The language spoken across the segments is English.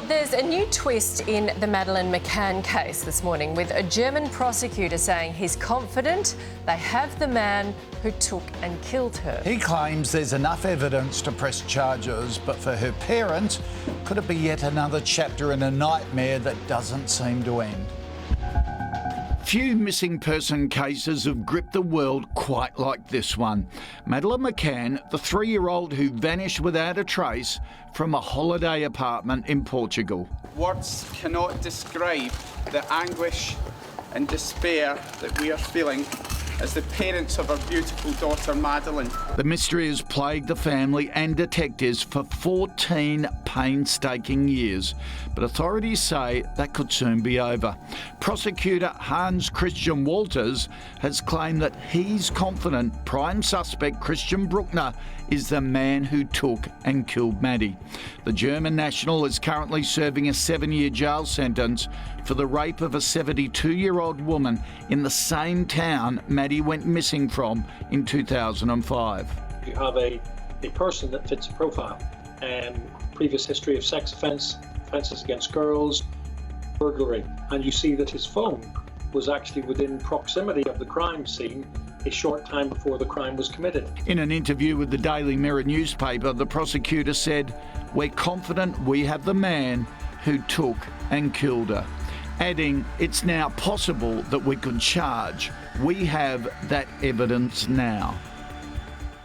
There's a new twist in the Madeleine McCann case this morning, with a German prosecutor saying he's confident they have the man who took and killed her. He claims there's enough evidence to press charges, but for her parents, could it be yet another chapter in a nightmare that doesn't seem to end? Few missing person cases have gripped the world quite like this one. Madeleine McCann, the 3-year-old who vanished without a trace from a holiday apartment in Portugal. Words cannot describe the anguish and despair that we are feeling as the parents of our beautiful daughter, Madeleine. The mystery has plagued the family and detectives for 14 painstaking years, but authorities say that could soon be over. Prosecutor Hans Christian Walters has claimed that he's confident prime suspect Christian BRUECKNER is the man who took and killed Maddie. The German national is currently serving a 7-year jail sentence for the rape of a 72-year-old woman in the same town Maddie went missing from in 2005. You have a person that fits a profile, previous history of sex offences against girls, burglary, and you see that his phone was actually within proximity of the crime scene a short time before the crime was committed. In an interview with the Daily Mirror newspaper, the prosecutor said, "We're confident we have the man who took and killed her," adding, "It's now possible that we could charge. We have that evidence now."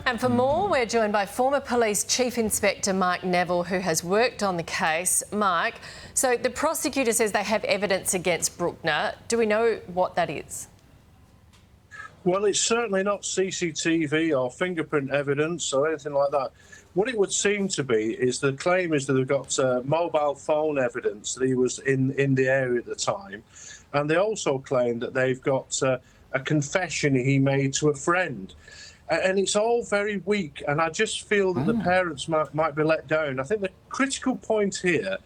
And for more, we're joined by former Police Chief Inspector Mark Neville, who has worked on the case. Mark, so the prosecutor says they have evidence against BRUECKNER. Do we know what that is? Well, it's certainly not CCTV or fingerprint evidence or anything like that. What it would seem to be is the claim is that they've got mobile phone evidence that he was in the area at the time. And they also claim that they've got a confession he made to a friend. And it's all very weak. And I just feel that the parents might be let down. I think the critical point here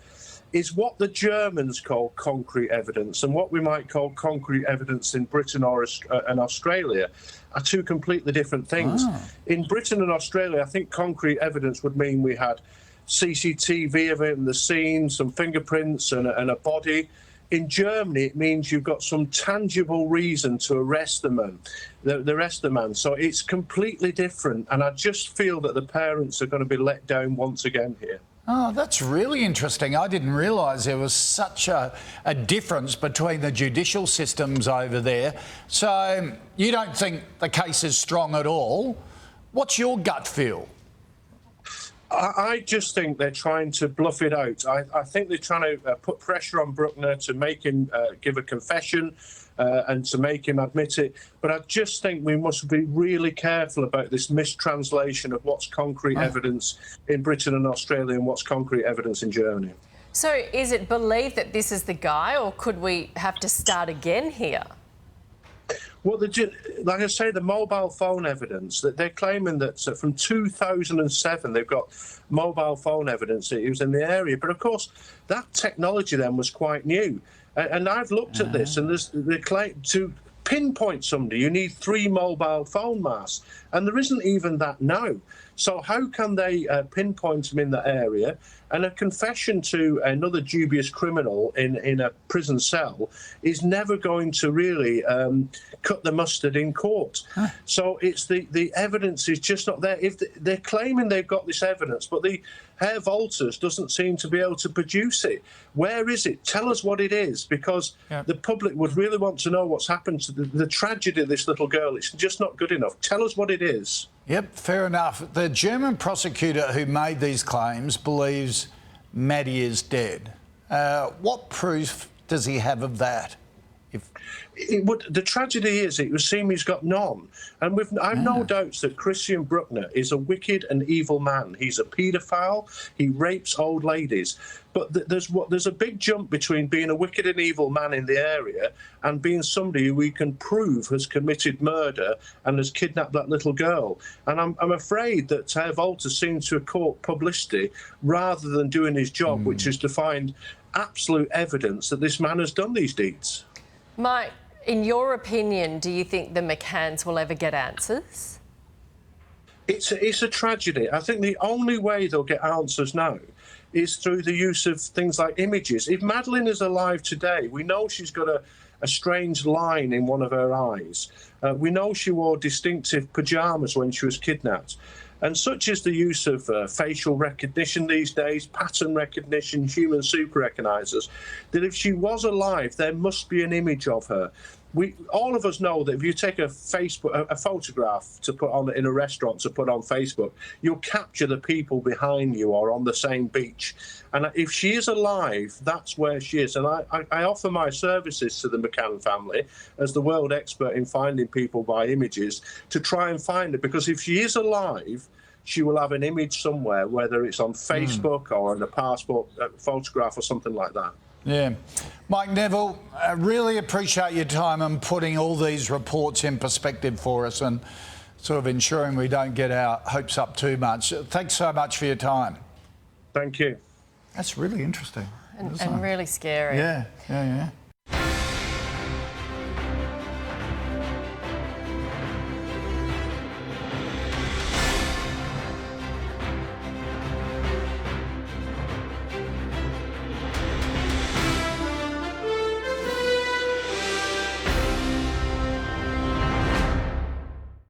is what the Germans call concrete evidence and what we might call concrete evidence in Britain and Australia are two completely different things. In Britain and Australia, I think concrete evidence would mean we had CCTV of it in the scene, some fingerprints and a body. In Germany, it means you've got some tangible reason to arrest the man. So it's completely different. And I just feel that the parents are going to be let down once again here. Oh, that's really interesting. I didn't realise there was such a difference between the judicial systems over there. So you don't think the case is strong at all? What's your gut feel? I just think they're trying to bluff it out. I think they're trying to put pressure on BRUECKNER to make him give a confession and to make him admit it. But I just think we must be really careful about this mistranslation of what's concrete evidence in Britain and Australia and what's concrete evidence in Germany. So is it believed that this is the guy, or could we have to start again here? Well, like I say, the mobile phone evidence, that they're claiming that from 2007 they've got mobile phone evidence that he was in the area. But of course, that technology then was quite new. And I've looked at this, and they claim to pinpoint somebody, you need 3 mobile phone masts, and there isn't even that now. So how can they pinpoint him in that area? And a confession to another dubious criminal in a prison cell is never going to really cut the mustard in court. So it's the evidence is just not there. If they're claiming they've got this evidence, but the Herr Walters doesn't seem to be able to produce it. Where is it? Tell us what it is, because the public would really want to know what's happened to the tragedy of this little girl. It's just not good enough. Tell us what it is. Yep, fair enough. The German prosecutor who made these claims believes Maddie is dead. What proof does he have of that? The tragedy is it would seem he's got none. And I've no doubts that Christian BRUECKNER is a wicked and evil man. He's a paedophile. He rapes old ladies. But there's a big jump between being a wicked and evil man in the area and being somebody who we can prove has committed murder and has kidnapped that little girl. And I'm afraid that Herr Walters seems to have caught publicity rather than doing his job, which is to find absolute evidence that this man has done these deeds. Mike, in your opinion, do you think the McCanns will ever get answers? It's a tragedy. I think the only way they'll get answers now is through the use of things like images. If Madeleine is alive today, we know she's got a strange line in one of her eyes. We know she wore distinctive pyjamas when she was kidnapped. And such is the use of facial recognition these days, pattern recognition, human super recognizers, that if she was alive, there must be an image of her. All of us know that if you take a photograph to put on in a restaurant to put on Facebook, you'll capture the people behind you or on the same beach. And if she is alive, that's where she is. And I offer my services to the McCann family as the world expert in finding people by images to try and find her, because if she is alive, she will have an image somewhere, whether it's on Facebook or in a passport photograph or something like that. Yeah. Mike Neville, I really appreciate your time and putting all these reports in perspective for us and sort of ensuring we don't get our hopes up too much. Thanks so much for your time. Thank you. That's really interesting. And really scary. Yeah.